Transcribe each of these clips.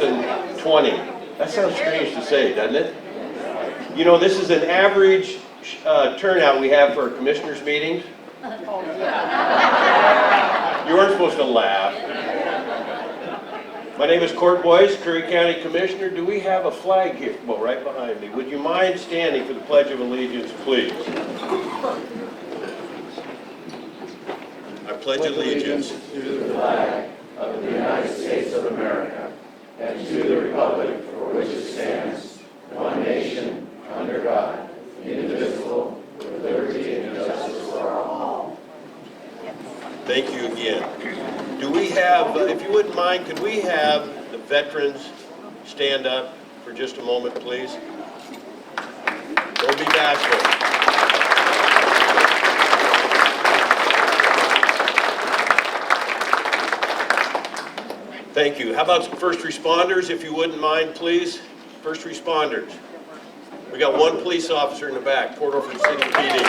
2020. That sounds strange to say, doesn't it? You know, this is an average turnout we have for our commissioners' meetings. You weren't supposed to laugh. My name is Court Boyce, Curry County Commissioner. Do we have a flag here? Well, right behind me. Would you mind standing for the Pledge of Allegiance, please? I pledge allegiance to the flag of the United States of America and to the republic for which it stands, one nation, under God, indivisible, with liberty and justice for all. Thank you again. Do we have, if you wouldn't mind, could we have the veterans stand up for just a moment, please? Don't be bashful. Thank you. How about some first responders, if you wouldn't mind, please? First responders. We got one police officer in the back, Port Orford City PD.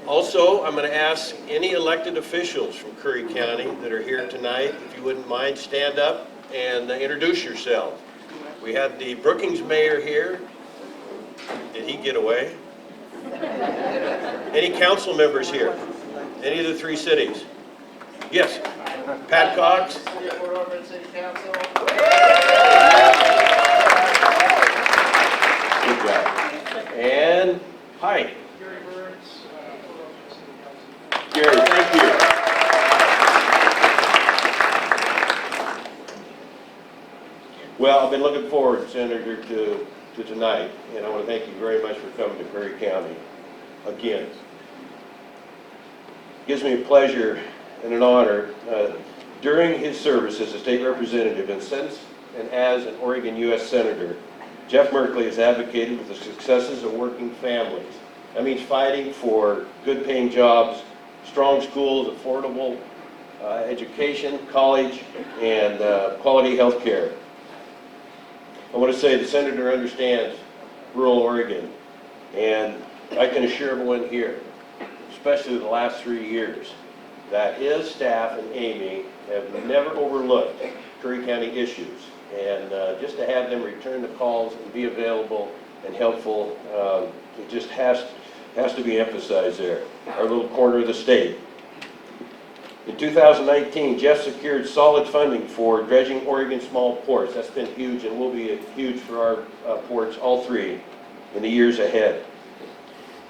Also, I'm going to ask any elected officials from Curry County that are here tonight, if you wouldn't mind, stand up and introduce yourself. We have the Brookings mayor here. Did he get away? Any council members here? Any of the three cities? Yes. Pat Cox. Port Orford City Council. Good job. And hi. Gary, thank you. Well, I've been looking forward, Senator, to tonight, and I want to thank you very much for coming to Curry County again. It gives me a pleasure and an honor. During his service as a state representative and since and as an Oregon U.S. Senator, Jeff Merkley has advocated for the successes of working families. That means fighting for good-paying jobs, strong schools, affordable education, college, and quality health care. I want to say the Senator understands rural Oregon, and I can assure everyone here, especially the last 3 years, that his staff and Amy have never overlooked Curry County issues. And just to have them return the calls and be available and helpful, it just has to be emphasized there, our little corner of the state. In 2019, Jeff secured solid funding for dredging Oregon small ports. That's been huge and will be huge for our ports, all three, in the years ahead.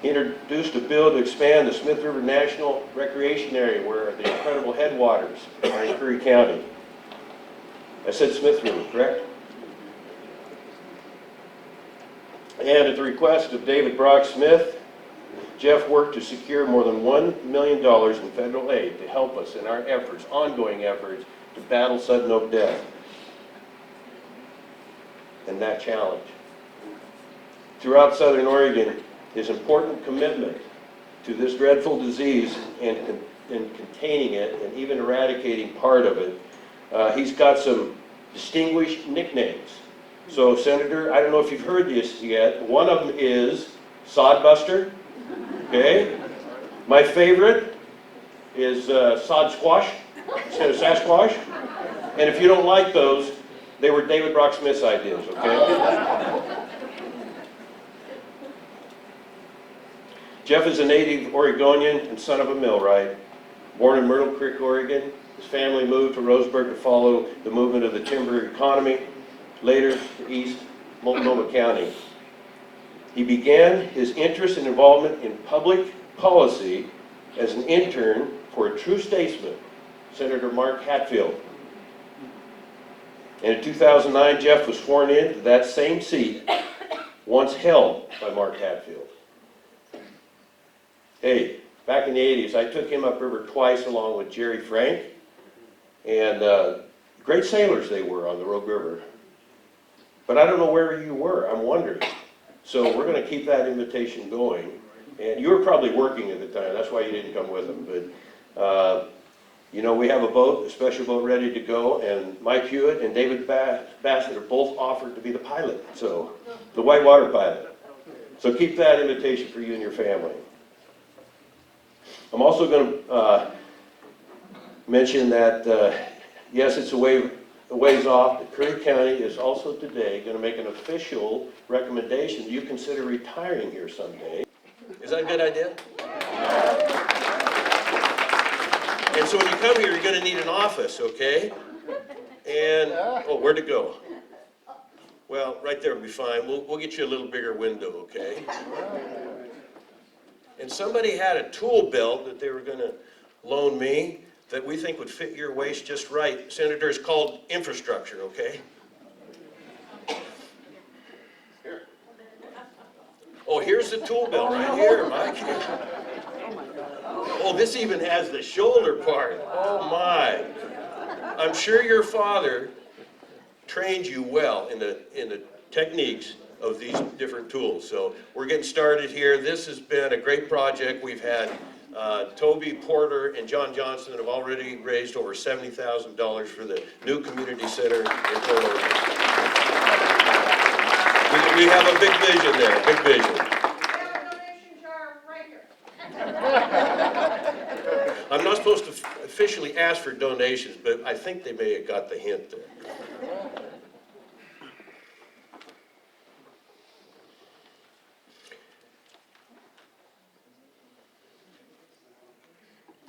He introduced a bill to expand the Smith River National Recreation Area, where the incredible headwaters are in Curry County. I said Smith River, correct? And at the request of David Brock Smith, Jeff worked to secure more than $1 million in federal aid to help us in our efforts, ongoing efforts, to battle sudden oak death and that challenge. Throughout Southern Oregon, his important commitment to this dreadful disease and containing it and even eradicating part of it, he's got some distinguished nicknames. So, Senator, I don't know if you've heard this yet. One of them is Sodbuster. Okay? My favorite is Sod Squash instead of Sasquatch. And if you don't like those, they were David Brock Smith's ideas, okay? Jeff is a native Oregonian and son of a millwright. Born in Myrtle Creek, Oregon, his family moved to Roseburg to follow the movement of the timber economy, later to East Multnomah County. He began his interest and involvement in public policy as an intern for a true statesman, Senator Mark Hatfield. And in 2009, Jeff was sworn in to that same seat once held by Mark Hatfield. Hey, back in the 80s, I took him upriver twice along with Jerry Frank, and great sailors they were on the Rogue River. But I don't know where you were, I'm wondering. So we're going to keep that invitation going. And you were probably working at the time, that's why you didn't come with them. But, you know, we have a boat, a special boat ready to go, and Mike Hewitt and David Bassett are both offered to be the pilot, so, the whitewater pilot. So keep that invitation for you and your family. I'm also going to mention that, yes, it's a ways off, but Curry County is also today going to make an official recommendation that you consider retiring here someday. Is that a good idea? And so when you come here, you're going to need an office, okay? And, oh, where'd it go? Well, right there will be fine. We'll get you a little bigger window, okay? And somebody had a tool belt that they were going to loan me that we think would fit your waist just right. Senator, it's called infrastructure, okay? Here. Oh, here's the tool belt right here, Mike. Oh, this even has the shoulder part. Oh my. I'm sure your father trained you well in the techniques of these different tools. So we're getting started here. This has been a great project. We've had Toby Porter and John Johnson have already raised over $70,000 for the new community center in Port Oregon. We have a big vision there, big vision. We have a donation jar right here. I'm not supposed to officially ask for donations, but I think they may have got the hint there.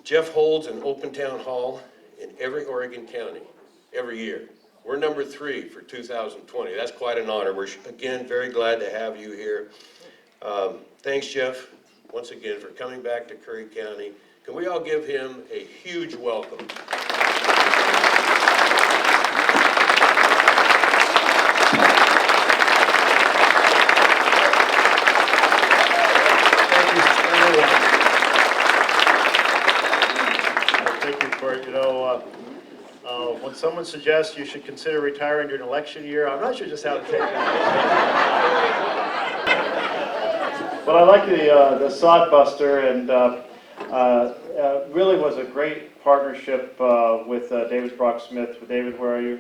Jeff holds an open town hall in every Oregon county, every year. We're number 3 for 2020. That's quite an honor. We're, again, very glad to have you here. Thanks, Jeff, once again, for coming back to Curry County. Can we all give him a huge welcome? When someone suggests you should consider retiring during election year, I'm not sure just how to take it. But I like the sod buster, and really was a great partnership with David Brock-Smith. David, where are you?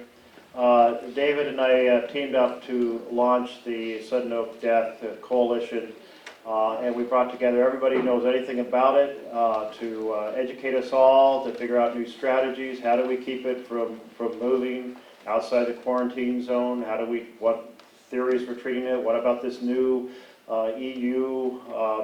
David and I teamed up to launch the Sudden Oak Death Coalition. And we brought together everybody who knows anything about it to educate us all, to figure out new strategies. How do we keep it from moving outside the quarantine zone? What theories we're treating it? What about this new EU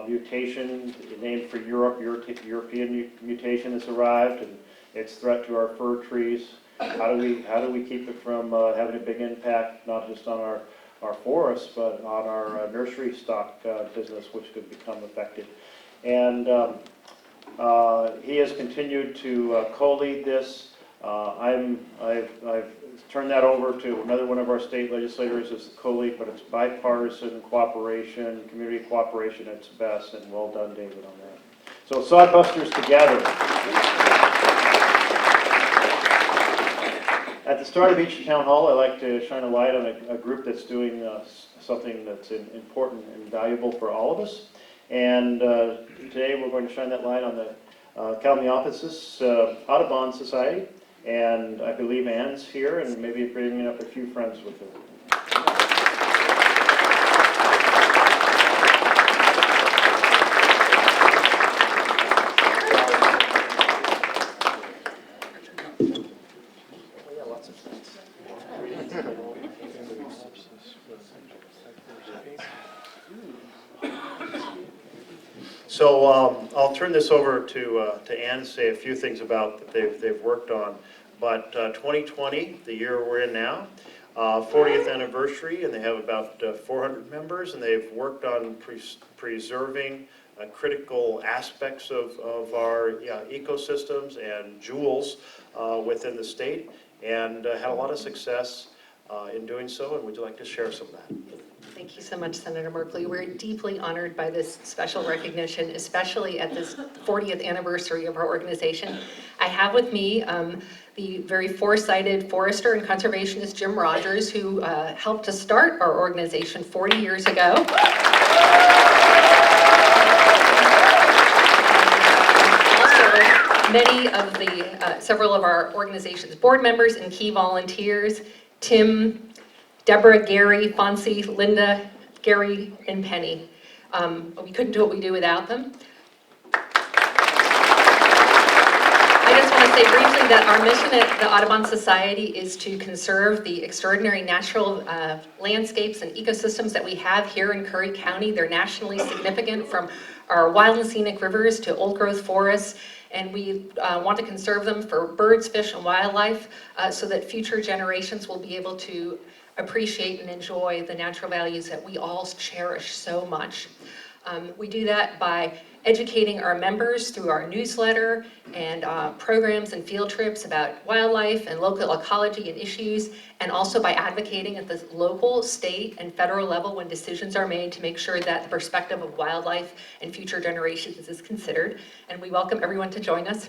mutation named for Europe, European mutation that's arrived, and its threat to our fir trees? How do we keep it from having a big impact, not just on our forests, but on our nursery stock business, which could become affected. And he has continued to co-lead this. I've turned that over to another one of our state legislators as the co-lead, but it's bipartisan cooperation, community cooperation at its best, and well done, David, on that. So Sodbusters together. At the start of each town hall, I like to shine a light on a group that's doing something that's important and valuable for all of us. And today we're going to shine that light on the Kalmiopsis Audubon Society. And I believe Anne's here, and maybe bringing up a few friends with her. So I'll turn this over to Ann to say a few things about that they've worked on. But 2020, the year we're in now, 40th anniversary, and they have about 400 members, and they've worked on preserving critical aspects of our ecosystems and jewels within the state, and had a lot of success in doing so. And would you like to share some of that? Thank you so much, Senator Merkley. We're deeply honored by this special recognition, especially at this 40th anniversary of our organization. I have with me the very foresighted forester and conservationist Jim Rogers, who helped to start our organization 40 years ago. Also, many of several of our organization's board members and key volunteers, Tim, Deborah, Gary, Fonzie, Linda, Gary, and Penny. We couldn't do what we do without them. I just want to to say briefly that our mission at the Audubon Society is to conserve the extraordinary natural landscapes and ecosystems that we have here in Curry County. They're nationally significant, from our wild and scenic rivers to old-growth forests, and we want to conserve them for birds, fish, and wildlife so that future generations will be able to appreciate and enjoy the natural values that we all cherish so much. We do that by educating our members through our newsletter and programs and field trips about wildlife and local ecology and issues, and also by advocating at the local, state, and federal level when decisions are made to make sure that the perspective of wildlife and future generations is considered. And we welcome everyone to join us.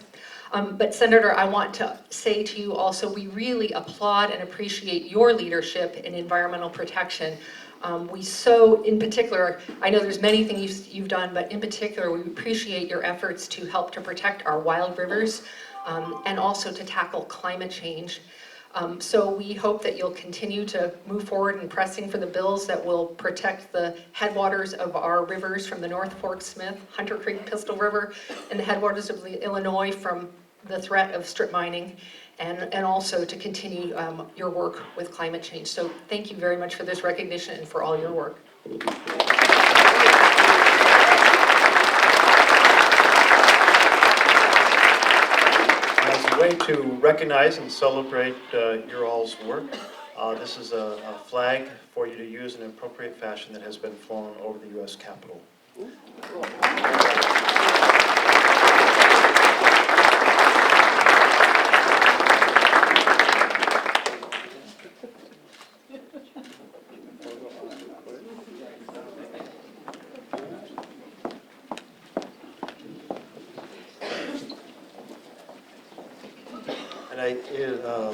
But Senator, I want to say to you also, we really applaud and appreciate your leadership in environmental protection. In particular, I know there's many things you've done, but in particular, we appreciate your efforts to help to protect our wild rivers and also to tackle climate change. So we hope that you'll continue to move forward in pressing for the bills that will protect the headwaters of our rivers from the North Fork, Smith, Hunter Creek, Pistol River, and the headwaters of the Illinois from the threat of strip mining, and also to continue your work with climate change. So thank you very much for this recognition and for all your work. As a way to recognize and celebrate your all's work, this is a flag for you to use in an appropriate fashion that has been flown over the U.S. Capitol.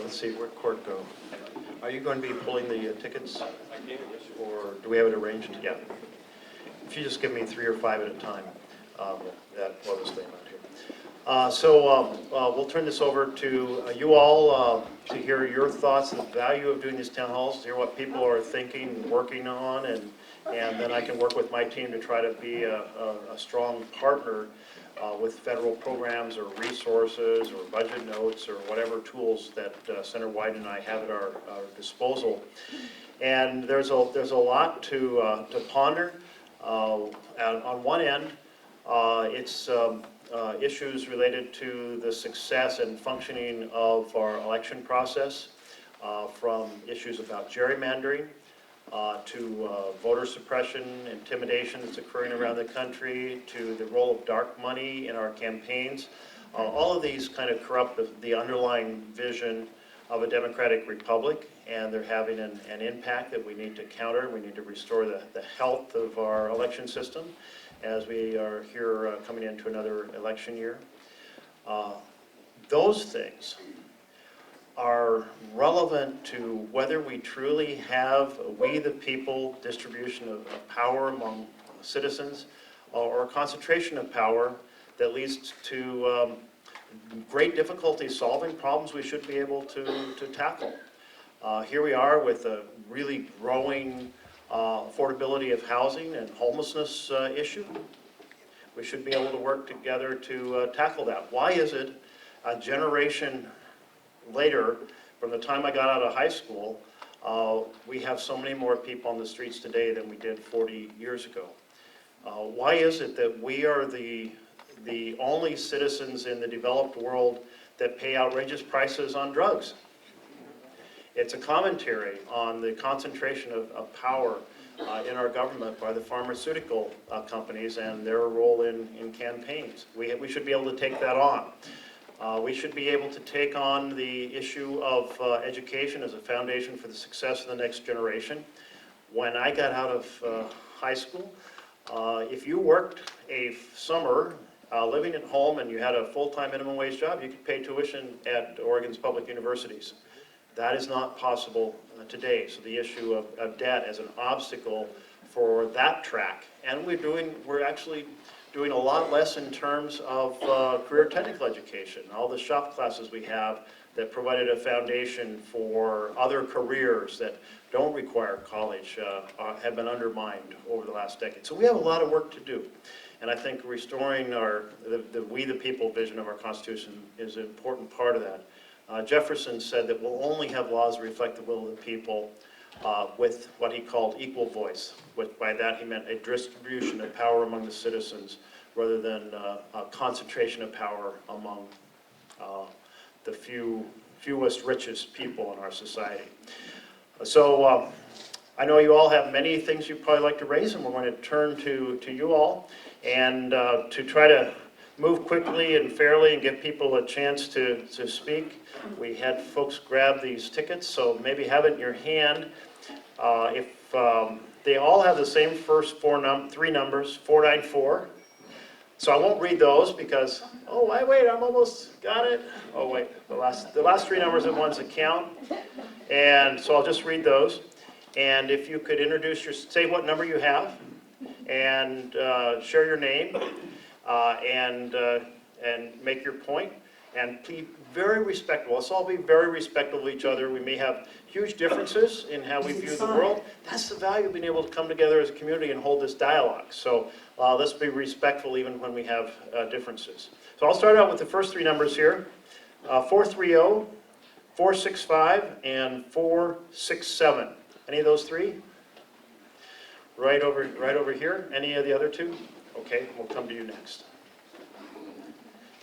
Let's see, where'd Court go? Are you going to be pulling the tickets? Or do we have it arranged? Yeah. If you just give me 3 or 5 at a time, that will stay around here. So we'll turn this over to you all to hear your thoughts on the value of doing these town halls, to hear what people are thinking and working on, and then I can work with my team to try to be a strong partner with federal programs or resources or budget notes or whatever tools that Senator Wyden and I have at our disposal. And there's a lot to ponder. On one end, it's issues related to the success and functioning of our election process, from issues about gerrymandering to voter suppression, intimidation that's occurring around the country, to the role of dark money in our campaigns. All of these kind of corrupt the underlying vision of a democratic republic, and they're having an impact that we need to counter. We need to restore the health of our election system as we are here coming into another election year. Those things are relevant to whether we truly have we the people distribution of power among citizens, or a concentration of power that leads to great difficulty solving problems we should be able to tackle. Here we are with a really growing affordability of housing and homelessness issue. We should be able to work together to tackle that. Why is it a generation later, from the time I got out of high school, we have so many more people on the streets today than we did 40 years ago? Why is it that we are the only citizens in the developed world that pay outrageous prices on drugs? It's a commentary on the concentration of power in our government by the pharmaceutical companies and their role in campaigns. We should be able to take that on. We should be able to take on the issue of education as a foundation for the success of the next generation. When I got out of high school, if you worked a summer living at home and you had a full-time minimum wage job, you could pay tuition at Oregon's public universities. That is not possible today. So the issue of debt as an obstacle for that track. And we're actually doing a lot less in terms of career technical education. All the shop classes we have that provided a foundation for other careers that don't require college have been undermined over the last decade. So we have a lot of work to do. And I think restoring the we the people vision of our Constitution is an important part of that. Jefferson said that we'll only have laws that reflect the will of the people with what he called equal voice. By that he meant a distribution of power among the citizens rather than a concentration of power among the fewest, richest people in our society. So I know you all have many things you'd probably like to raise, and we're going to turn to you all. And to try to move quickly and fairly and give people a chance to speak, we had folks grab these tickets, so maybe have it in your hand. If they all have the same first three numbers, 494. So I won't read those because, oh, wait, I'm almost got it. Oh, wait, the last three numbers are the ones that count. And so I'll just read those. And if you could say what number you have, and share your name, and make your point, and be very respectful. Let's all be very respectful of each other. We may have huge differences in how we view the world. That's the value of being able to come together as a community and hold this dialogue. So let's be respectful even when we have differences. So I'll start out with the first three numbers here, 430, 465, and 467. Any of those three? Right over here. Any of the other two? Okay, we'll come to you next.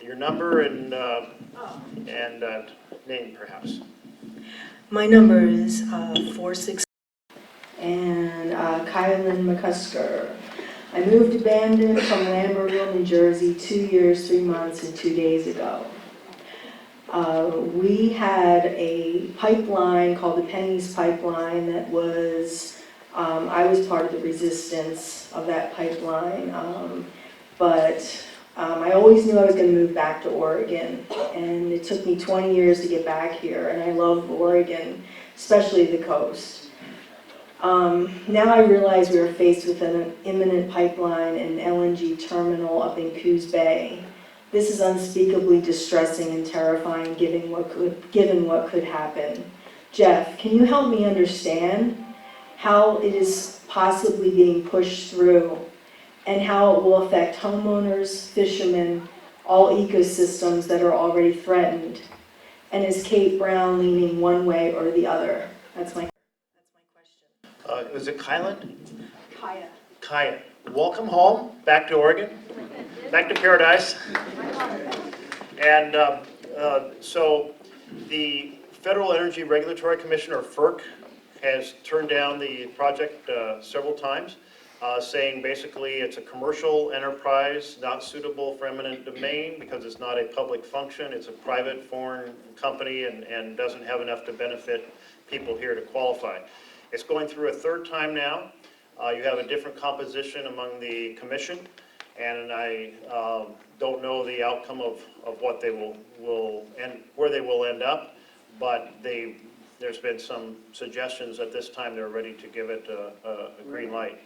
Your number and name, perhaps. My number is 46 and Kylan McCusker. I moved to Bandon from Lambertville, New Jersey 2 years, 3 months, and 2 days ago. We had a pipeline called the Pennies Pipeline that was, I was part of the resistance of that pipeline, but I always knew I was going to move back to Oregon, and it took me 20 years to get back here, and I love Oregon, especially the coast. Now I realize we are faced with an imminent pipeline and LNG terminal up in Coos Bay. This is unspeakably distressing and terrifying given what could happen. Jeff, can you help me understand how it is possibly being pushed through and how it will affect homeowners, fishermen, all ecosystems that are already threatened? And is Kate Brown leaning one way or the other? That's my question. Is it Kylan? Kaya. Kaya. Welcome home, back to Oregon, back to paradise. And so the Federal Energy Regulatory Commission, or FERC, has turned down the project several times, saying basically it's a commercial enterprise, not suitable for eminent domain because it's not a public function. It's a private foreign company and doesn't have enough to benefit people here to qualify. It's going through a third time now. You have a different composition among the commission, and I don't know the outcome of what they will and where they will end up, but there's been some suggestions at this time they're ready to give it a green light.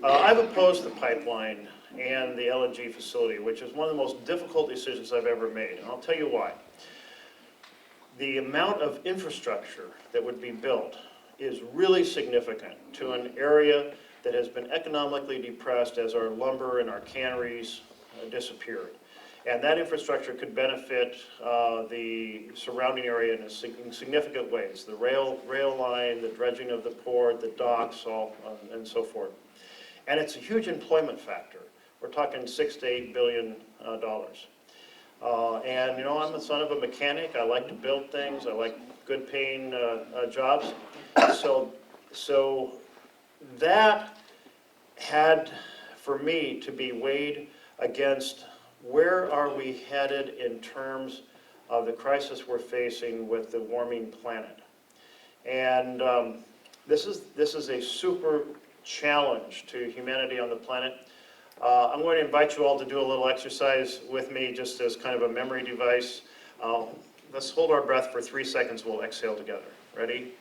I've opposed the pipeline and the LNG facility, which is one of the most difficult decisions I've ever made, and I'll tell you why. The amount of infrastructure that would be built is really significant to an area that has been economically depressed as our lumber and our canneries disappeared. And that infrastructure could benefit the surrounding area in significant ways. The rail line, the dredging of the port, the docks, and so forth. And it's a huge employment factor. We're talking $6 to $8 billion. And you know, I'm the son of a mechanic. I like to build things. I like good paying jobs. So that had, for me, to be weighed against where are we headed in terms of the crisis we're facing with the warming planet. And this is a super challenge to humanity on the planet. I'm going to invite you all to do a little exercise with me just as kind of a memory device. Let's hold our breath for 3 seconds. We'll exhale together. Ready?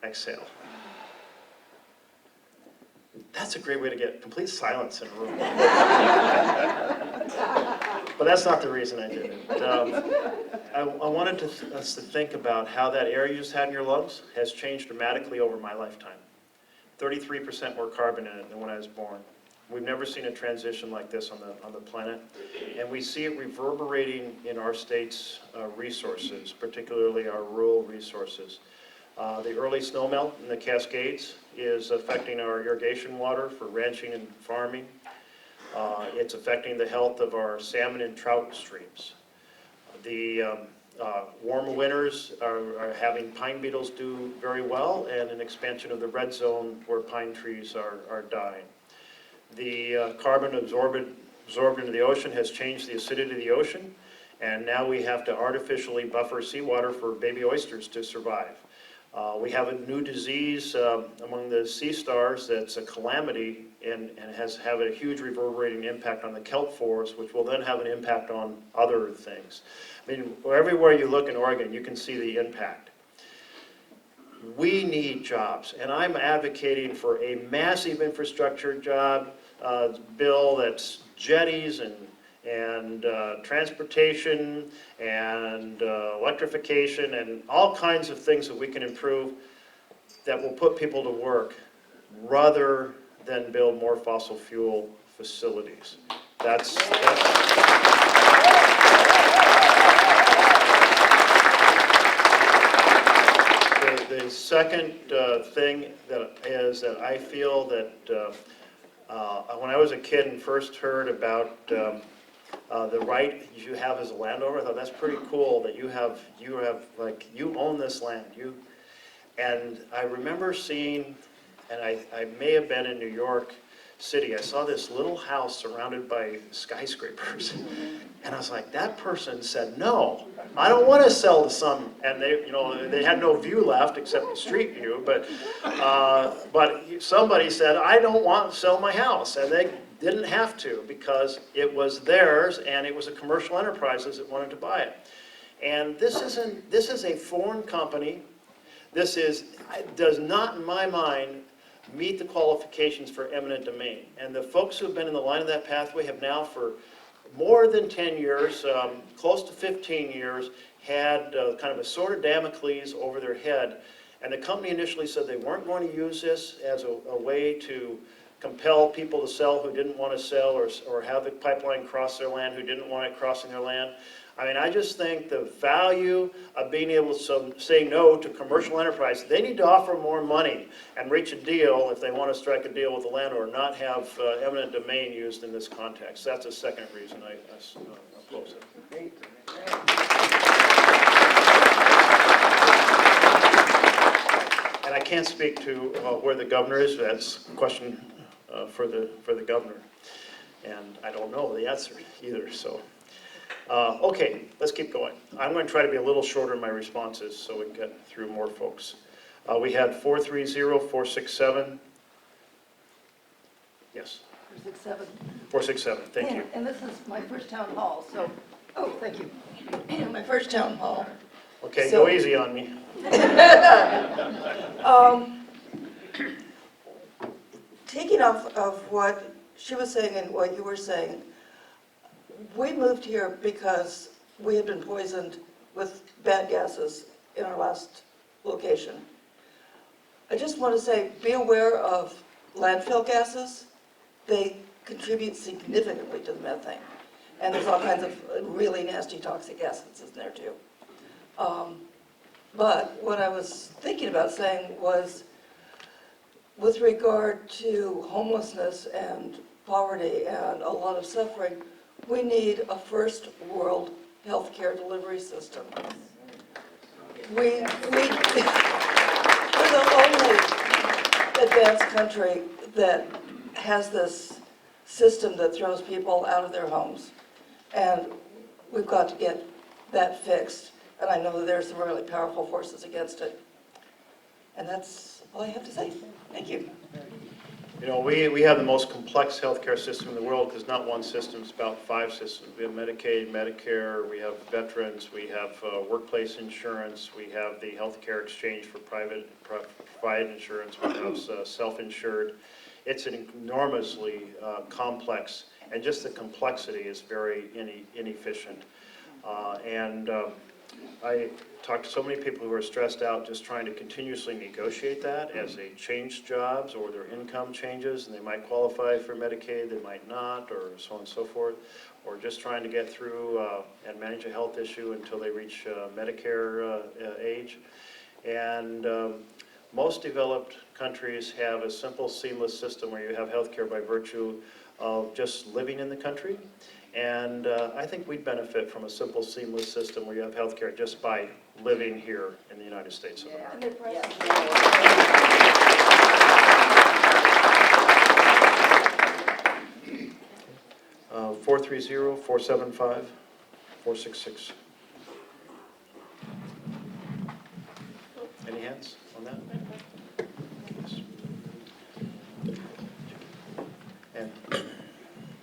Exhale. That's a great way to get complete silence in a room. But that's not the reason I did it. I wanted us to think about how that air you just had in your lungs has changed dramatically over my lifetime. 33% more carbon in it than when I was born. We've never seen a transition like this on the planet, and we see it reverberating in our state's resources, particularly our rural resources. The early snowmelt in the Cascades is affecting our irrigation water for ranching and farming. It's affecting the health of our salmon and trout streams. The warmer winters are having pine beetles do very well, and an expansion of the red zone where pine trees are dying. The carbon absorbed into the ocean has changed the acidity of the ocean, and now we have to artificially buffer seawater for baby oysters to survive. We have a new disease among the sea stars that's a calamity and has had a huge reverberating impact on the kelp forest, which will then have an impact on other things. I mean, everywhere you look in Oregon, you can see the impact. We need jobs, and I'm advocating for a massive infrastructure bill that's jetties and transportation and electrification and all kinds of things that we can improve that will put people to work rather than build more fossil fuel facilities. The second thing that I feel that when I was a kid and first heard about the right you have as a landowner, I thought that's pretty cool that you own this land. And I remember seeing, and I may have been in New York City, I saw this little house surrounded by skyscrapers. And I was like, that person said, no, I don't want to sell to some, and they had no view left except the street view, but somebody said, I don't want to sell my house, and they didn't have to because it was theirs and it was a commercial enterprises that wanted to buy it. And this is a foreign company. This does not, in my mind, meet the qualifications for eminent domain. And the folks who have been in the line of that pathway have now for more than 10 years, close to 15 years, had kind of a sword of Damocles over their head. And the company initially said they weren't going to use this as a way to compel people to sell who didn't want to sell, or have the pipeline cross their land who didn't want it crossing their land. I mean, I just think the value of being able to say no to commercial enterprise, they need to offer more money and reach a deal if they want to strike a deal with the landlord, not have eminent domain used in this context. That's a second reason I oppose it. And I can't speak to where the governor is. That's a question for the governor. And I don't know the answer either, so. Okay, let's keep going. I'm going to try to be a little shorter in my responses so we can get through more folks. We had 430, 467. Yes? 467. 467, thank you. And this is my first town hall, so, oh, thank you. My first town hall. Okay, So- go easy on me. Taking off of what she was saying and what you were saying, we moved here because we had been poisoned with bad gases in our last location. I just want to say, be aware of landfill gases. They contribute significantly to the methane. And there's all kinds of really nasty toxic acids in there too. But what I was thinking about saying was, with regard to homelessness and poverty and a lot of suffering, we need a first world healthcare delivery system. We're the only advanced country that has this system that throws people out of their homes. And we've got to get that fixed. And I know that there's some really powerful forces against it. And that's all I have to say. Thank you. You know, we have the most complex healthcare system in the world because not one system, it's about 5 systems. We have Medicaid, Medicare, we have veterans, we have workplace insurance, we have the healthcare exchange for private insurance, we have self-insured. it's an enormously complex, and just the complexity is very inefficient. I talked to so many people who are stressed out just trying to continuously negotiate that as they change jobs or their income changes, and they might qualify for Medicaid, they might not, or so on and so forth, or just trying to get through and manage a health issue until they reach Medicare age. And most developed countries have a simple, seamless system where you have health care by virtue of just living in the country. And I think we'd benefit from a simple, seamless system where you have health care just by living here in the United States of America. And the president- 430-475-466. Any hands on that? Yes. And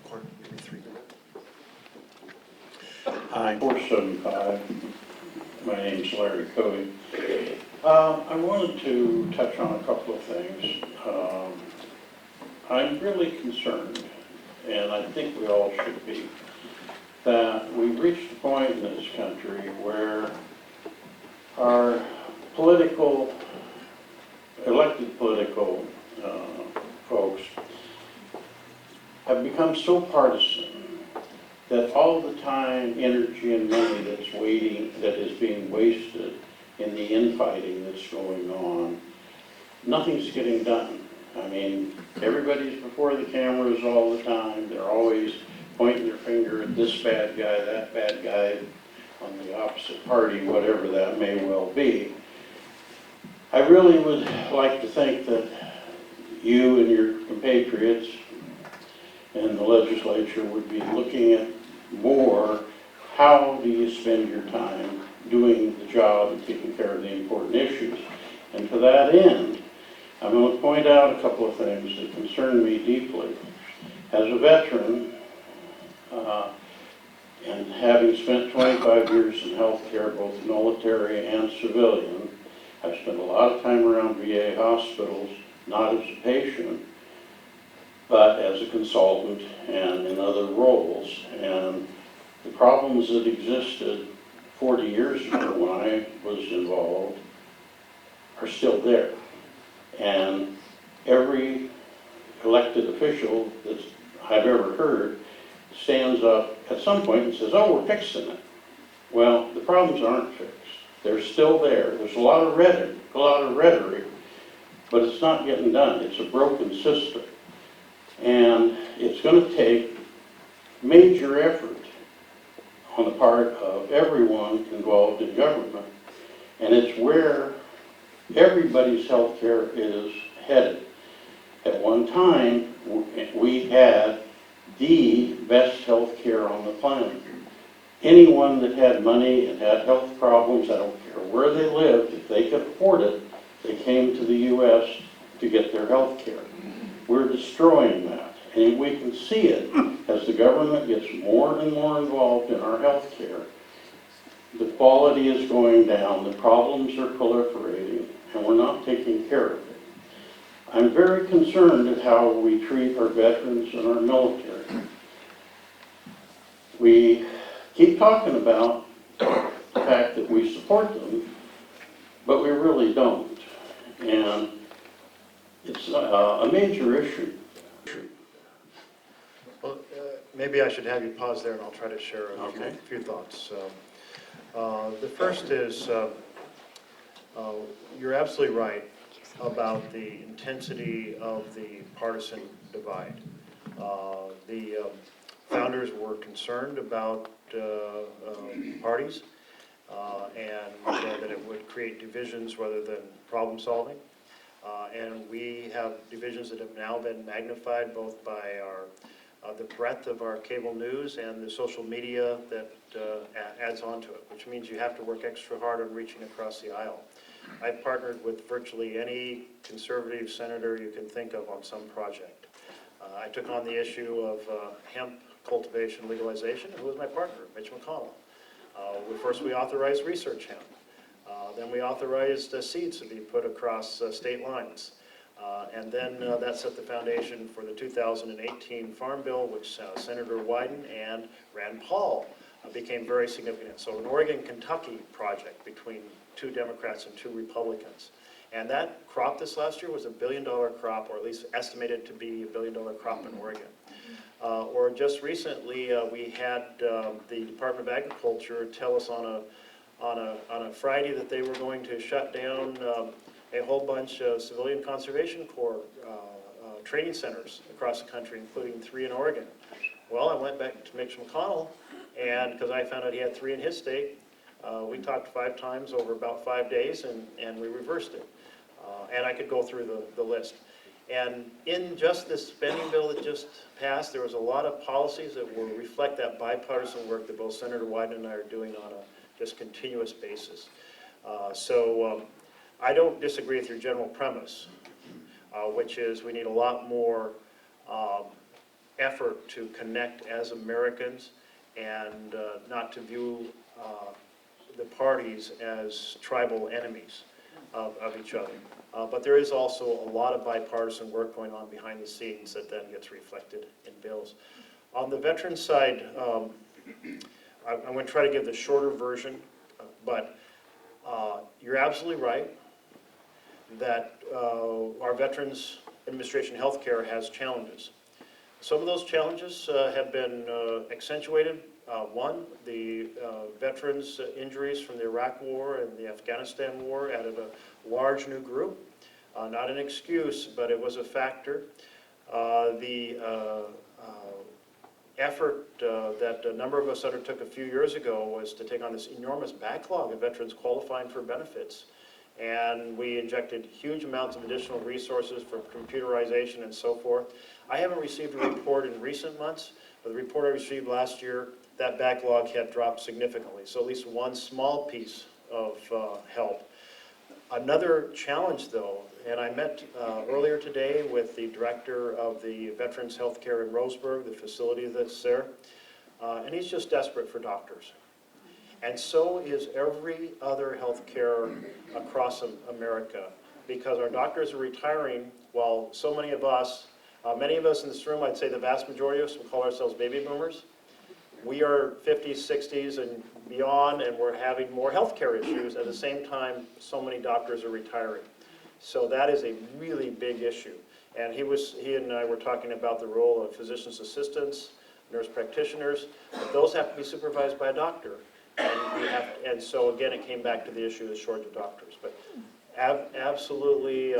Clark, maybe 3. Hi, 475. My name's Larry Cody. I wanted to touch on a couple of things. I'm really concerned, and I think we all should be, that we've reached a point in this country where our elected political folks have become so partisan that all the time, energy, and money that is being wasted in the infighting that's going on, nothing's getting done. I mean, everybody's before the cameras all the time. They're always pointing their finger at this bad guy, that bad guy on the opposite party, whatever that may well be. I really would like to think that you and your compatriots and the legislature would be looking at more, how do you spend your time doing the job and taking care of the important issues? And to that end, I'm going to point out a couple of things that concern me deeply. As a veteran, and having spent 25 years in healthcare, both military and civilian, I've spent a lot of time around VA hospitals, not as a patient, but as a consultant and in other roles. And the problems that existed 40 years ago when I was involved are still there. And every elected official that I've ever heard stands up at some point and says, oh, we're fixing it. Well, the problems aren't fixed. They're still there. There's a lot of rhetoric, but it's not getting done. It's a broken system. And it's going to take major effort on the part of everyone involved in government. And it's where everybody's health care is headed. At one time, we had the best health care on the planet. Anyone that had money and had health problems, I don't care where they lived, if they could afford it, they came to the U.S. to get their health care. We're destroying that. And we can see it as the government gets more and more involved in our health care. The quality is going down, the problems are proliferating, and we're not taking care of it. I'm very concerned at how we treat our veterans and our military. We keep talking about the fact that we support them, but we really don't. And it's a major issue. Well, maybe I should have you pause there and I'll try to share a few thoughts. The first is, you're absolutely right about the intensity of the partisan divide. The founders were concerned about parties and that it would create divisions rather than problem solving. And we have divisions that have now been magnified both by the breadth of our cable news and the social media that adds on to it, which means you have to work extra hard on reaching across the aisle. I've partnered with virtually any conservative senator you can think of on some project. I took on the issue of hemp cultivation legalization, and who was my partner? Mitch McConnell. First we authorized research hemp. Then we authorized seeds to be put across state lines. And then that set the foundation for the 2018 Farm Bill, which Senator Wyden and Rand Paul became very significant. So an Oregon-Kentucky project between 2 Democrats and 2 Republicans. And that crop this last year was $1 billion crop, or at least estimated to be $1 billion crop in Oregon. Or just recently, we had the Department of Agriculture tell us on a Friday that they were going to shut down a whole bunch of Civilian Conservation Corps training centers across the country, including 3 in Oregon. Well, I went back to Mitch McConnell, and because I found out he had 3 in his state, we talked 5 times over about 5 days, and we reversed it. And I could go through the list. And in just this spending bill that just passed, there was a lot of policies that will reflect that bipartisan work that both Senator Wyden and I are doing on a just continuous basis. So I don't disagree with your general premise, which is we need a lot more effort to connect as Americans and not to view the parties as tribal enemies of each other. But there is also a lot of bipartisan work going on behind the scenes that then gets reflected in bills. On the veteran side, I'm going to try to give the shorter version, but you're absolutely right that our Veterans Administration healthcare has challenges. Some of those challenges have been accentuated. One, the veterans' injuries from the Iraq War and the Afghanistan War added a large new group. Not an excuse, but it was a factor. The effort that a number of us undertook a few years ago was to take on this enormous backlog of veterans qualifying for benefits. And we injected huge amounts of additional resources for computerization and so forth. I haven't received a report in recent months, but the report I received last year, that backlog had dropped significantly. So at least one small piece of help. Another challenge, though, and I met earlier today with the director of the Veterans Healthcare in Roseburg, the facility that's there, and he's just desperate for doctors. And so is every other healthcare across America, because our doctors are retiring while so many of us in this room, I'd say the vast majority of us, we call ourselves baby boomers. We are 50s, 60s, and beyond, and we're having more healthcare issues. At the same time, so many doctors are retiring. So that is a really big issue. And he and I were talking about the role of physician's assistants, nurse practitioners, but those have to be supervised by a doctor. And so again, it came back to the issue of the shortage of doctors. But absolutely,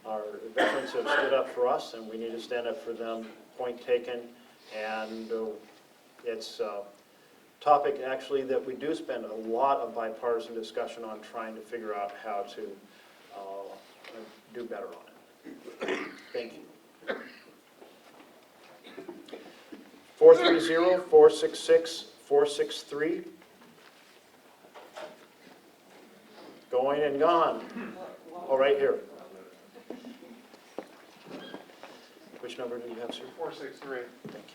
our veterans have stood up for us, and we need to stand up for them, point taken. And it's a topic actually that we do spend a lot of bipartisan discussion on, trying to figure out how to do better on it. Thank you. 430-466-463. Going and gone. Oh, right here. Which number do you have, sir? 463. Thank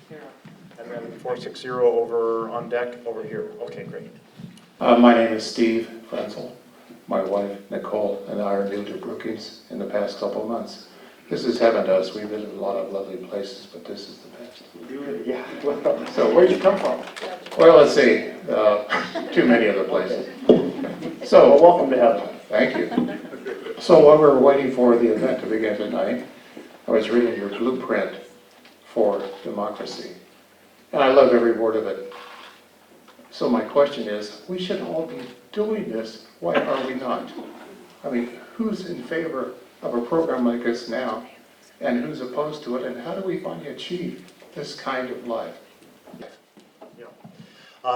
you. And then 460 over on deck over here. Okay, great. My name is Steve Frenzel. My wife, Nicole, and I are new to Brookings in the past couple of months. This is heaven to us. We visited a lot of lovely places, but this is the best. Yeah. So where'd you come from? Well, let's see. Too many other places. So, Well, welcome to heaven. thank you. So while we were waiting for the event to begin tonight, I was reading your blueprint for democracy. And I love every word of it. So my question is, we should all be doing this. Why are we not? I mean, who's in favor of a program like this now? And who's opposed to it? And how do we finally achieve this kind of life?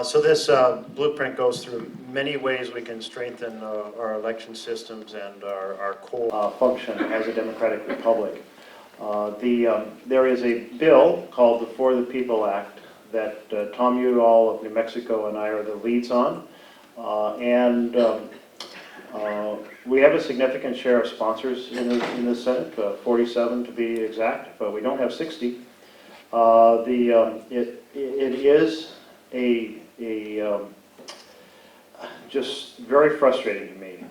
So this blueprint goes through many ways we can strengthen our election systems and our core function as a democratic republic. There is a bill called the For the People Act that Tom Udall of New Mexico and I are the leads on. We have a significant share of sponsors in the Senate, 47 to be exact, but we don't have 60. It is just very frustrating to me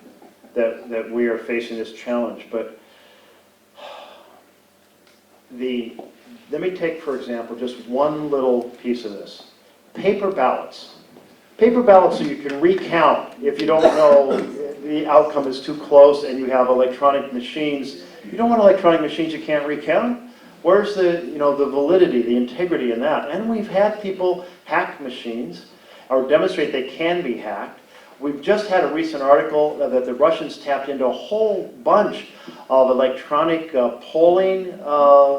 that we are facing this challenge. But let me take, for example, just one little piece of this. Paper ballots. Paper ballots so you can recount if you don't know the outcome is too close and you have electronic machines. You don't want electronic machines you can't recount. Where's the validity, the integrity in that? And we've had people hack machines or demonstrate they can be hacked. We've just had a recent article that the Russians tapped into a whole bunch of electronic polling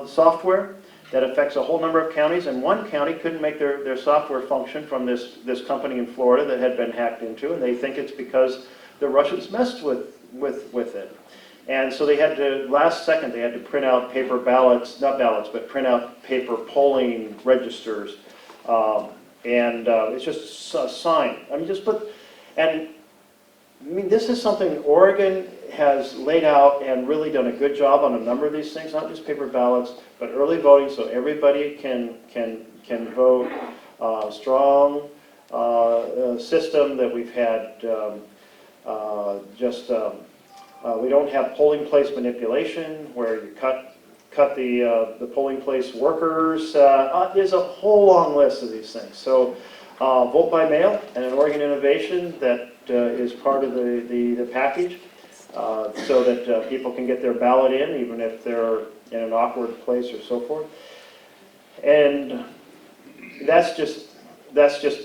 software that affects a whole number of counties, and one county couldn't make their software function from this company in Florida that had been hacked into, and they think it's because the Russians messed with it. And so they had to, last second, they had to print out paper ballots, not ballots, but print out paper polling registers. It's just a sign. I mean, this is something Oregon has laid out and really done a good job on a number of these things, not just paper ballots, but early voting so everybody can vote. Strong system that we've had we don't have polling place manipulation where you cut the polling place workers. There's a whole long list of these things. So vote by mail and an Oregon innovation that is part of the package so that people can get their ballot in even if they're in an awkward place or so forth. And that's just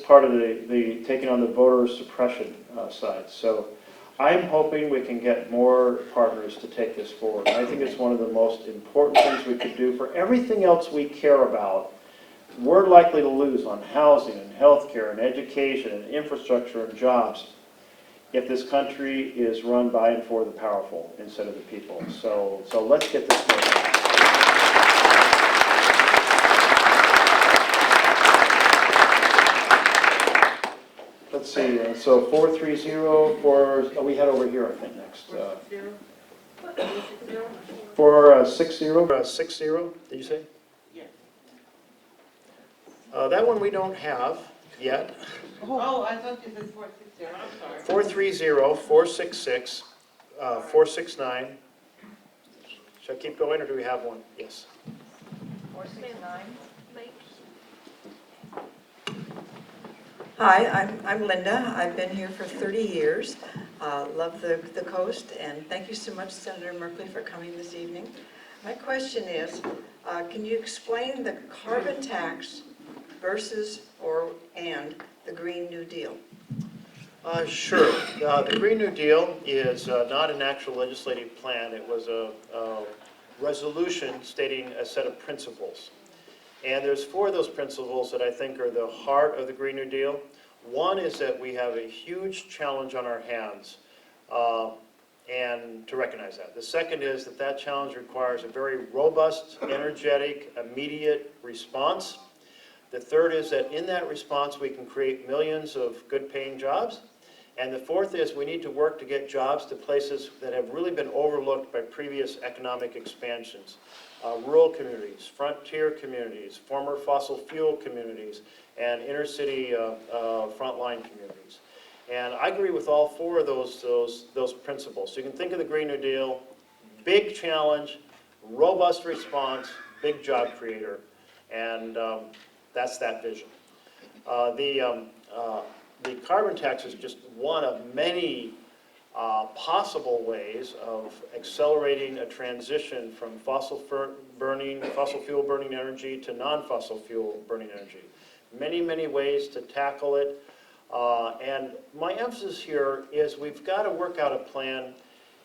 part of the taking on the voter suppression side. So I'm hoping we can get more partners to take this forward. I think it's one of the most important things we could do for everything else we care about. We're likely to lose on housing and healthcare and education and infrastructure and jobs if this country is run by and for the powerful instead of the people. So let's get this going. Let's see, so 430 we had over here, I think, next. 460, did you say? Yeah. That one we don't have yet. Oh, I thought you said 460, I'm sorry. 430, 466, 469. Should I keep going, or do we have one? Yes. 469. Hi, I'm Linda. I've been here for 30 years. Love the coast, and thank you so much, Senator Merkley, for coming this evening. My question is, can you explain the carbon tax versus and the Green New Deal? Sure. The Green New Deal is not an actual legislative plan. It was a resolution stating a set of principles. And there's 4 of those principles that I think are the heart of the Green New Deal. One is that we have a huge challenge on our hands, and to recognize that. The second is that challenge requires a very robust, energetic, immediate response. The third is that in that response we can create millions of good-paying jobs. And the fourth is we need to work to get jobs to places that have really been overlooked by previous economic expansions. Rural communities, frontier communities, former fossil fuel communities, and inner-city frontline communities. And I agree with all 4 of those principles. So you can think of the Green New Deal, big challenge, robust response, big job creator, and that's that vision. The carbon tax is just one of many possible ways of accelerating a transition from fossil fuel burning energy to non-fossil fuel burning energy. Many, many ways to tackle it. And my emphasis here is we've got to work out a plan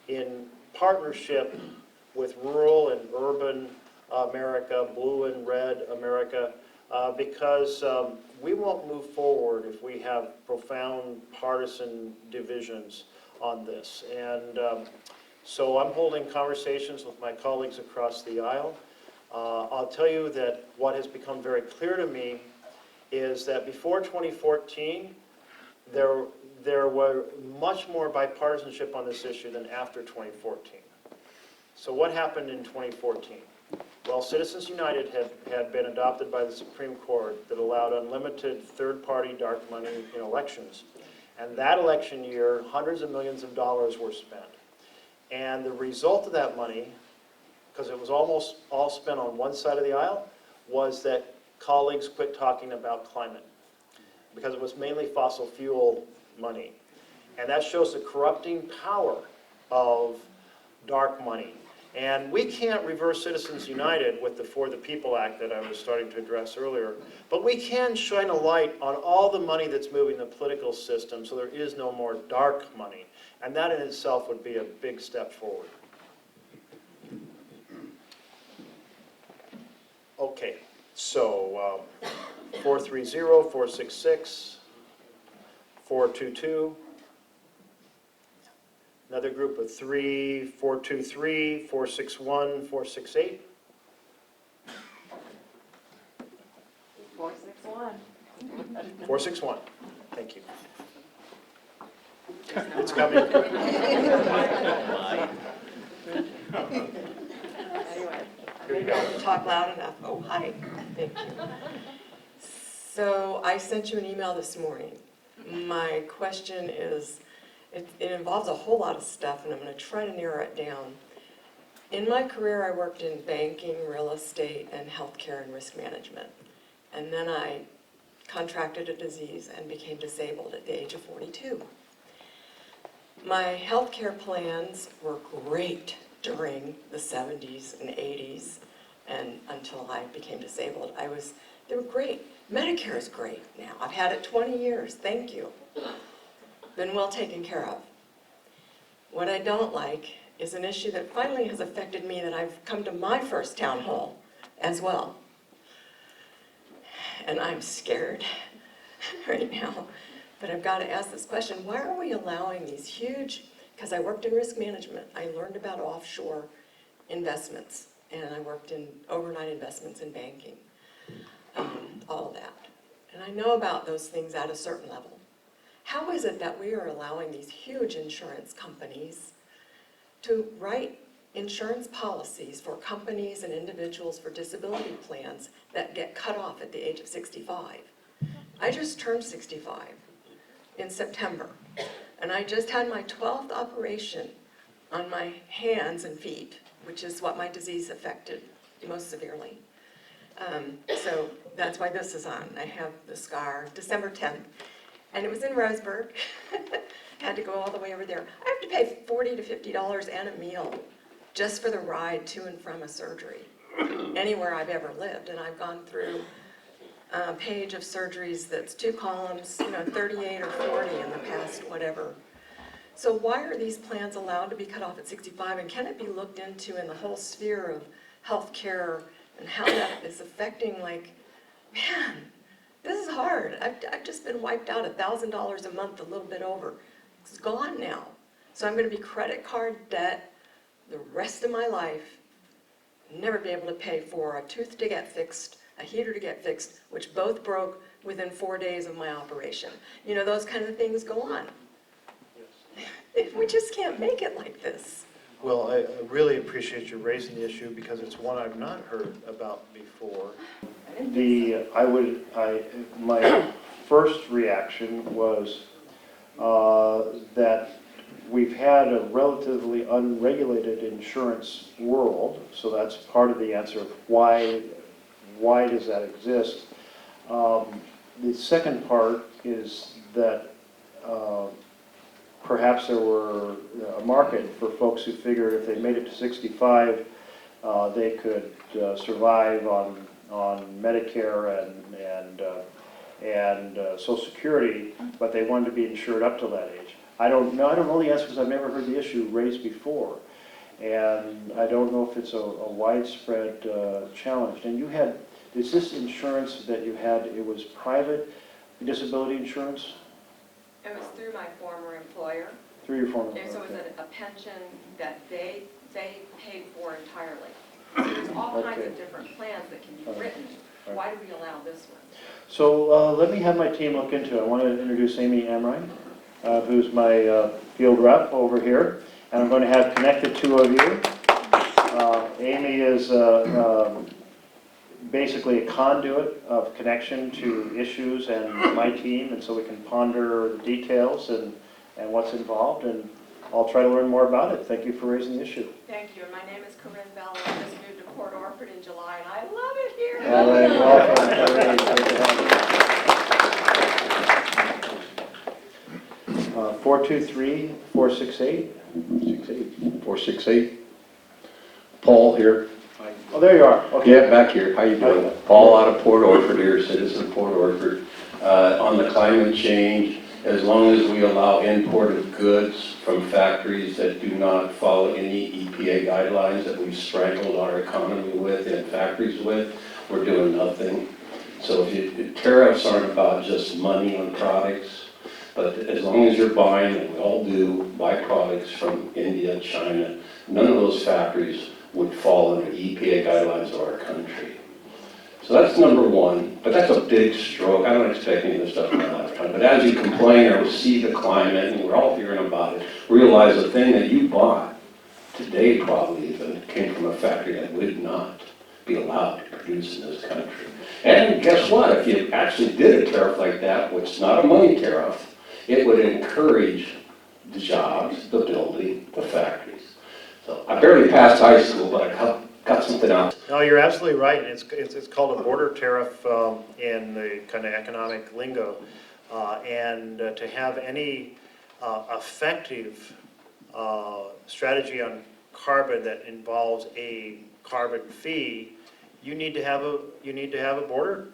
in partnership with rural and urban America, blue and red America, because we won't move forward if we have profound partisan divisions on this. And so I'm holding conversations with my colleagues across the aisle. I'll tell you that what has become very clear to me is that before 2014, there were much more bipartisanship on this issue than after 2014. So what happened in 2014? Well, Citizens United had been adopted by the Supreme Court that allowed unlimited third-party dark money in elections. And that election year, hundreds of millions of dollars were spent. And the result of that money, because it was almost all spent on one side of the aisle, was that colleagues quit talking about climate, because it was mainly fossil fuel money. And that shows the corrupting power of dark money. And we can't reverse Citizens United with the For the People Act that I was starting to address earlier, but we can shine a light on all the money that's moving the political system so there is no more dark money. And that in itself would be a big step forward. Okay, so 430, 466, 422. Another group of 3, 423, 461, 468. 461. 461, thank you. It's coming. Anyway, Here you maybe I go. didn't talk loud enough. Oh, hi, thank you. So I sent you an email this morning. My question is, it involves a whole lot of stuff, and I'm going to try to narrow it down. In my career, I worked in banking, real estate, and healthcare and risk management. And then I contracted a disease and became disabled at the age of 42. My healthcare plans were great during the 70s and 80s and until I became disabled. They were great. Medicare is great now. I've had it 20 years, thank you. Been well taken care of. What I don't like is an issue that finally has affected me, that I've come to my first town hall as well. And I'm scared right now. But I've got to ask this question, why are we allowing these huge, because I worked in risk management, I learned about offshore investments, and I worked in overnight investments in banking, all of that. And I know about those things at a certain level. How is it that we are allowing these huge insurance companies to write insurance policies for companies and individuals for disability plans that get cut off at the age of 65? I just turned 65 in September, and I just had my 12th operation on my hands and feet, which is what my disease affected most severely. So that's why this is on. I have the scar, December 10th. And it was in Roseburg. Had to go all the way over there. I have to pay $40 to $50 and a meal just for the ride to and from a surgery, anywhere I've ever lived. And I've gone through a page of surgeries that's 2 columns, 38 or 40 in the past, whatever. So why are these plans allowed to be cut off at 65? And can it be looked into in the whole sphere of healthcare and how that is affecting, like, man, this is hard. I've just been wiped out $1,000 a month, a little bit over. It's gone now. So I'm going to be credit card debt the rest of my life, never be able to pay for a tooth to get fixed, a heater to get fixed, which both broke within 4 days of my operation. Those kind of things go on. We just can't make it like this. Well, I really appreciate you raising the issue because it's one I've not heard about before. My first reaction was that we've had a relatively unregulated insurance world, so that's part of the answer of why does that exist. The second part is that perhaps there were a market for folks who figured if they made it to 65, they could survive on Medicare and Social Security, but they wanted to be insured up to that age. I don't know the answer because I've never heard the issue raised before, and I don't know if it's a widespread challenge. And is this insurance that you had? It was private disability insurance? It was through my former employer. Through your former employer. So it was a pension that they paid for entirely. So there's all kinds of different plans that can be written. Why do we allow this one? So let me have my team look into it. I want to introduce Amy Amrine, who's my field rep over here, and I'm going to have connect the two of you. Amy is basically a conduit of connection to issues and my team, and so we can ponder the details and what's involved, and I'll try to learn more about it. Thank you for raising the issue. Thank you. My name is Corinne Bell. I just moved to Port Orford in July, and I love it here. All right, welcome. Great to have you. 423-468. 468. Paul here. Oh, there you are. Okay. Yeah, back here. How you doing? Paul out of Port Orford here, citizen of Port Orford. On the climate change, as long as we allow import of goods from factories that do not follow any EPA guidelines that we've strangled our economy with and factories with, we're doing nothing. So tariffs aren't about just money on products, but as long as you're buying, and we all do, buy products from India, China, none of those factories would fall under EPA guidelines of our country. So that's number one, but that's a big stroke. I don't expect any of this stuff in my lifetime. But as you complain or see the climate, and we're all hearing about it, realize the thing that you bought today probably even came from a factory that would not be allowed to produce in this country. And guess what? If you actually did a tariff like that, which is not a money tariff, it would encourage the jobs, the building, the factories. So I barely passed high school, but I got something out. No, you're absolutely right. It's called a border tariff in the kind of economic lingo. To have any effective strategy on carbon that involves a carbon fee, you need to have a border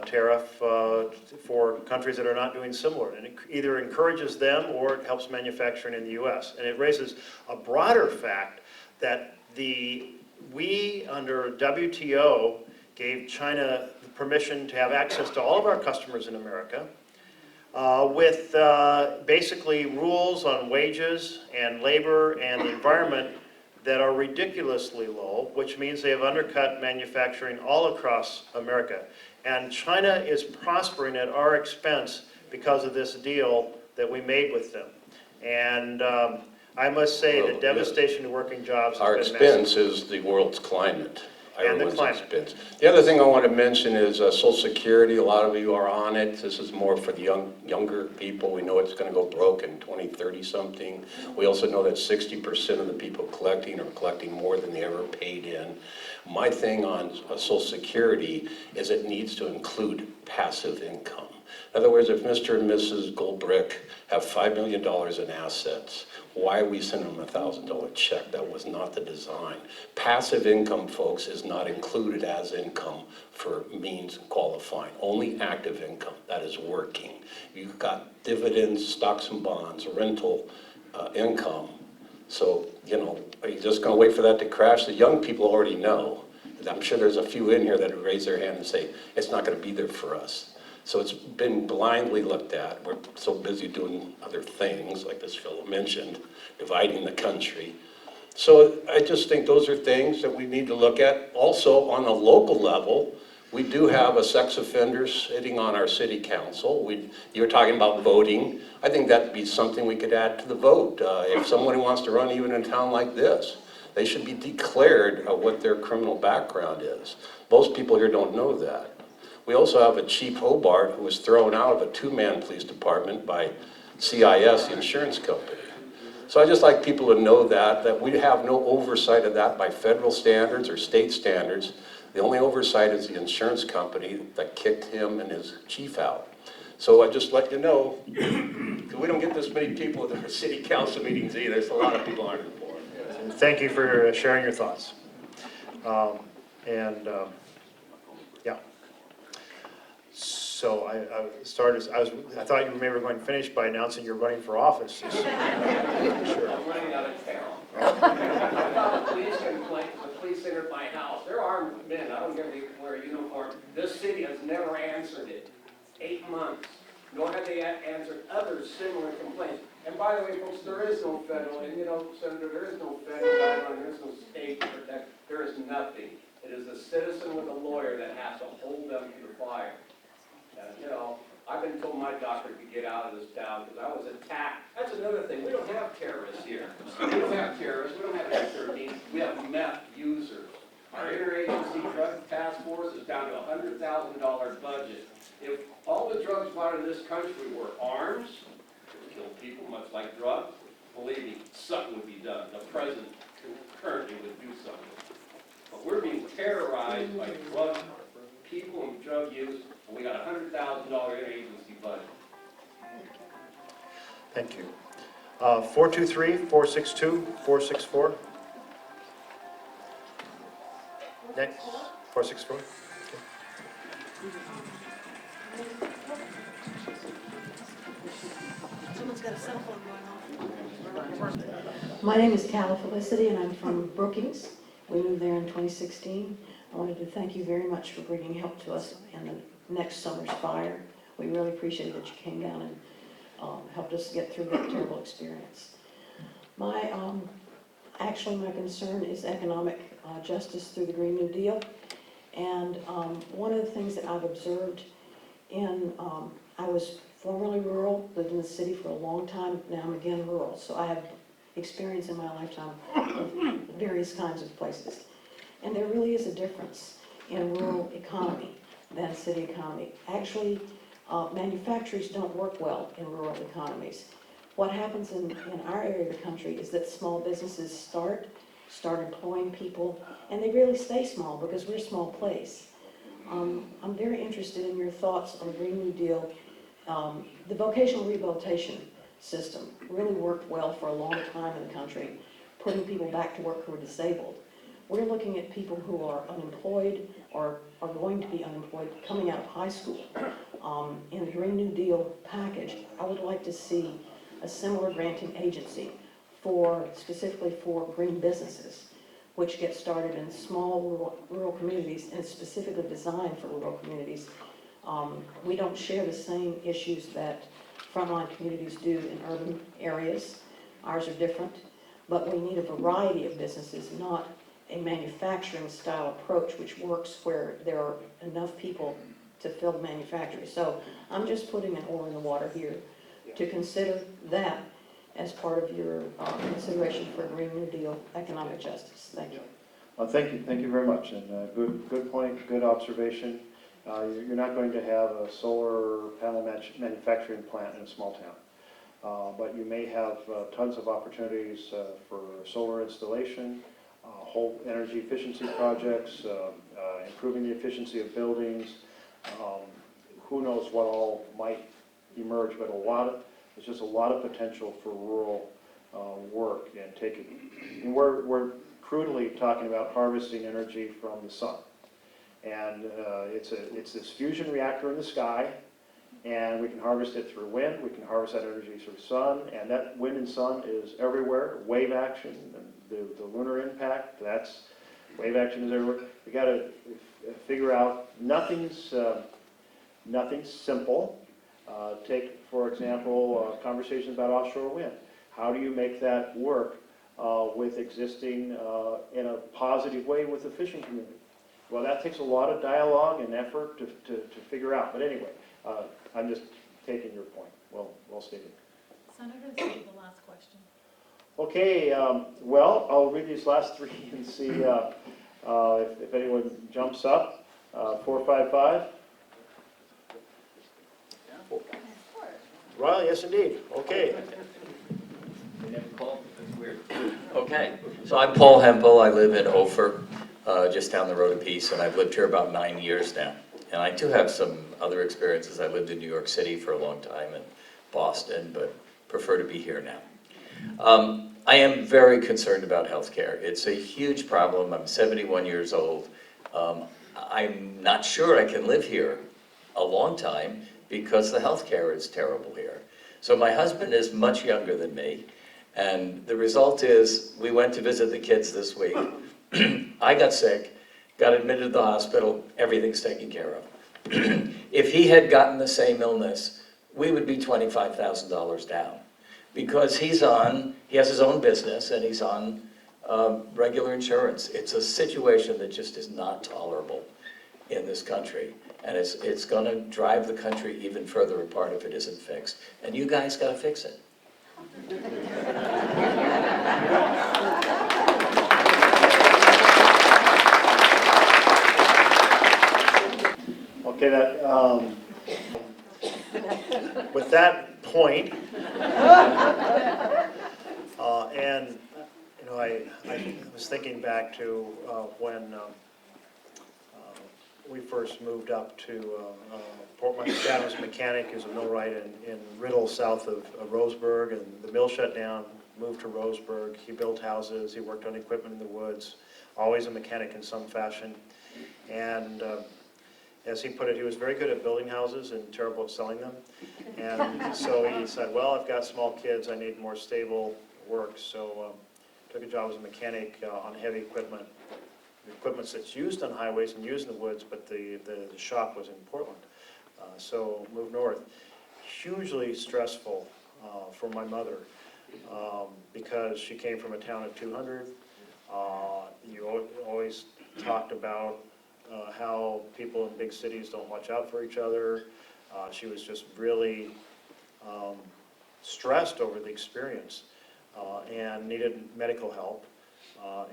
tariff for countries that are not doing similar, and it either encourages them or it helps manufacturing in the U.S. And it raises a broader fact that we under WTO gave China permission to have access to all of our customers in America with basically rules on wages and labor and the environment that are ridiculously low, which means they have undercut manufacturing all across America. And China is prospering at our expense because of this deal that we made with them. And I must say the devastation to working jobs has Our been expense massive. is the world's climate. And the Everyone's climate. expense. The other thing I want to mention is Social Security. A lot of you are on it. This is more for the younger people. We know it's going to go broke in 2030 something. We also know that 60% of the people collecting are collecting more than they ever paid in. My thing on Social Security is it needs to include passive income. In other words, if Mr. and Mrs. Goldbrick have $5 million in assets, why are we sending them a $1,000 check? That was not the design. Passive income, folks, is not included as income for means qualifying. Only active income, that is working. You've got dividends, stocks and bonds, rental income. So, are you just gonna wait for that to crash? The young people already know. I'm sure there's a few in here that would raise their hand and say, it's not gonna be there for us. So it's been blindly looked at. We're so busy doing other things, like this fellow mentioned, dividing the country. So I just think those are things that we need to look at. Also, on a local level, we do have a sex offender sitting on our city council. You were talking about voting. I think that'd be something we could add to the vote. If someone wants to run even in a town like this, they should be declared what their criminal background is. Most people here don't know that. We also have a Chief Hobart who was thrown out of a two-man police department by CIS, the insurance company. So I just like people to know that we have no oversight of that by federal standards or state standards. The only oversight is the insurance company that kicked him and his chief out. So I just let you know, because we don't get this many people at the city council meetings either. There's a lot of people aren't informed. Thank you for sharing your thoughts. Yeah. So I thought you maybe were going to finish by announcing you're running for office. Sure. I'm running out of town. I got a police complaint at the police center at my house. They're armed men. I don't care if they wear a uniform. This city has never answered it. 8 months. Nor have they answered other similar complaints. And by the way, folks, there is no federal, and Senator, there is no federal guideline, there is no state to protect. There is nothing. It is the citizen with a lawyer that has to hold them to the fire. And, I've been told my doctor to get out of this town because I was attacked. That's another thing. We don't have terrorists here. We don't have terrorists. We don't have F-13. We have meth users. Our interagency drug task force is down to a $100,000 budget. If all the drugs bought in this country were arms, it would kill people, much like drugs, believe me, something would be done. The president currently would do something. But we're being terrorized by drug people and drug use, and we got a $100,000 interagency budget. Thank you. 423, 462, 464. Next, 464. Someone's got a cell phone going off. My name is Calla Felicity, and I'm from Brookings. We moved there in 2016. I wanted to thank you very much for bringing help to us in the next summer's fire. We really appreciate that you came down and helped us get through that terrible experience. Actually, my concern is economic justice through the Green New Deal. And one of the things that I've observed I was formerly rural, lived in the city for a long time, now I'm again rural. So I have experience in my lifetime of various kinds of places. And there really is a difference in rural economy than city economy. Actually, manufacturers don't work well in rural economies. What happens in our area of the country is that small businesses start employing people, and they really stay small because we're a small place. I'm very interested in your thoughts on the Green New Deal. The vocational rehabilitation system really worked well for a long time in the country, putting people back to work who are disabled. We're looking at people who are unemployed or are going to be unemployed coming out of high school. In the Green New Deal package, I would like to see a similar granting agency specifically for green businesses, which get started in small rural communities and specifically designed for rural communities. We don't share the same issues that frontline communities do in urban areas. Ours are different, but we need a variety of businesses, not a manufacturing style approach which works where there are enough people to fill the manufacturing. So I'm just putting an oar in the water here to consider that as part of your consideration for a Green New Deal economic justice. Thank you. Well, thank you very much, and good point, good observation. You're not going to have a solar panel manufacturing plant in a small town, but you may have tons of opportunities for solar installation, whole energy efficiency projects, improving the efficiency of buildings. Who knows what all might emerge, but there's just a lot of potential for rural work and we're crudely talking about harvesting energy from the sun. And it's this fusion reactor in the sky, and we can harvest it through wind, we can harvest that energy through sun, and that wind and sun is everywhere. Wave action, and the lunar impact, wave action is everywhere. We got to figure out nothing's simple. Take, for example, conversations about offshore wind. How do you make that work with existing in a positive way with the fishing community? Well, that takes a lot of dialogue and effort to figure out. But anyway, I'm just taking your point. Well stated. Senator, this will be the last question. Okay, well, I'll read these last three and see if anyone jumps up. 455. Well, yes, indeed. Okay. That's weird. Okay, so I'm Paul Hempel. I live in Ophir, just down the road a piece, and I've lived here about 9 years now. And I do have some other experiences. I lived in New York City for a long time and Boston, but prefer to be here now. I am very concerned about healthcare. It's a huge problem. I'm 71 years old. I'm not sure I can live here a long time because the healthcare is terrible here. So my husband is much younger than me, and the result is we went to visit the kids this week. I got sick, got admitted to the hospital, everything's taken care of. If he had gotten the same illness, we would be $25,000 down because he has his own business and he's on regular insurance. It's a situation that just is not tolerable in this country. And it's going to drive the country even further apart if it isn't fixed. And you guys got to fix it. Okay, with that point, and, you know, I was thinking back to when we first moved up to Port. My dad was a mechanic, he was a millwright in Riddle, south of Roseburg, and the mill shut down, moved to Roseburg. He built houses, he worked on equipment in the woods, always a mechanic in some fashion. And as he put it, he was very good at building houses and terrible at selling them. And so he said, well, I've got small kids, I need more stable work. So took a job as a mechanic on heavy equipment. The equipment that's used on highways and used in the woods, but the shop was in Portland. So moved north. Hugely stressful for my mother because she came from a town of 200. You always talked about how people in big cities don't watch out for each other. She was just really stressed over the experience and needed medical help.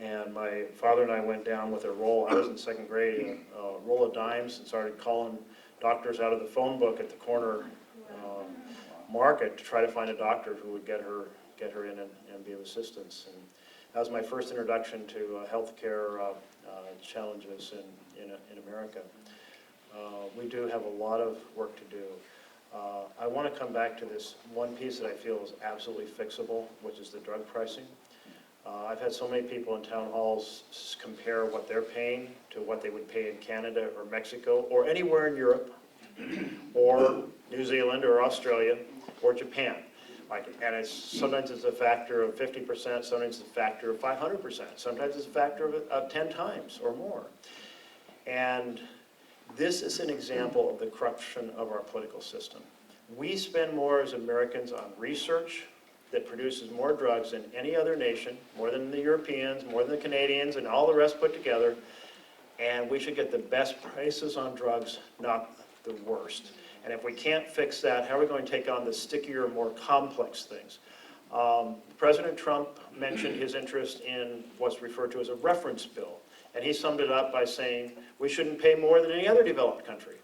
And my father and I went down with a roll, I was in second grade, a roll of dimes, and started calling doctors out of the phone book at the corner market to try to find a doctor who would get her in and be of assistance. And that was my first introduction to healthcare challenges in America. We do have a lot of work to do. I want to come back to this one piece that I feel is absolutely fixable, which is the drug pricing. I've had so many people in town halls compare what they're paying to what they would pay in Canada or Mexico or anywhere in Europe or New Zealand or Australia or Japan. And sometimes it's a factor of 50%, sometimes it's a factor of 500%, sometimes it's a factor of 10 times or more. And this is an example of the corruption of our political system. We spend more as Americans on research that produces more drugs than any other nation, more than the Europeans, more than the Canadians, and all the rest put together. And we should get the best prices on drugs, not the worst. And if we can't fix that, how are we going to take on the stickier, more complex things? President Trump mentioned his interest in what's referred to as a reference bill. And he summed it up by saying, we shouldn't pay more than any other developed country.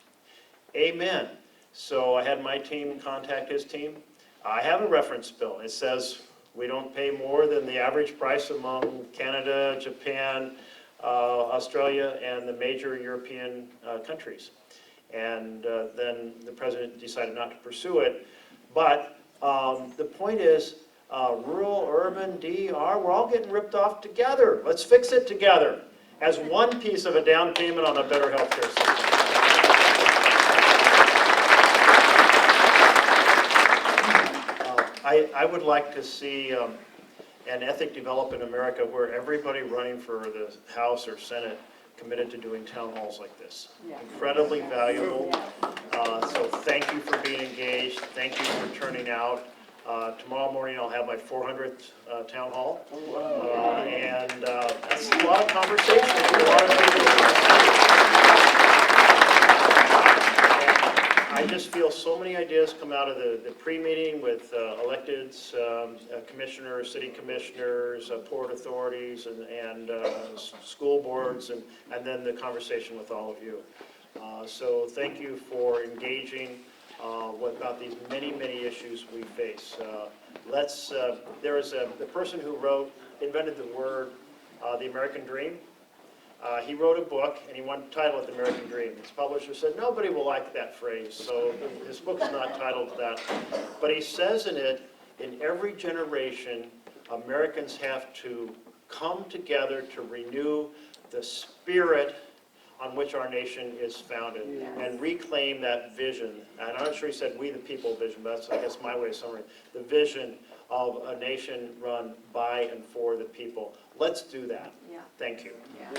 Amen. So I had my team contact his team. I have a reference bill. It says we don't pay more than the average price among Canada, Japan, Australia, and the major European countries. And then the president decided not to pursue it. But the point is, rural, urban, DR, we're all getting ripped off together. Let's fix it together as one piece of a down payment on a better healthcare system. I would like to see an ethic develop in America where everybody running for the House or Senate committed to doing town halls like this. Incredibly valuable. So thank you for being engaged. Thank you for turning out. Tomorrow morning I'll have my 400th town hall. And that's a lot of conversation. A lot of people. I just feel so many ideas come out of the pre-meeting with electeds, commissioners, city commissioners, port authorities, and school boards, and then the conversation with all of you. So thank you for engaging about these many, many issues we face. There is the person who invented the word, the American Dream. He wrote a book, and he wanted to title it The American Dream. His publisher said, nobody will like that phrase, so his book is not titled that. But he says in it, in every generation, Americans have to come together to renew the spirit on which our nation is founded and reclaim that vision. And I'm not sure he said we the people vision, but that's, I guess, my way of summary. The vision of a nation run by and for the people. Let's do that. Yeah. Thank you. Yeah.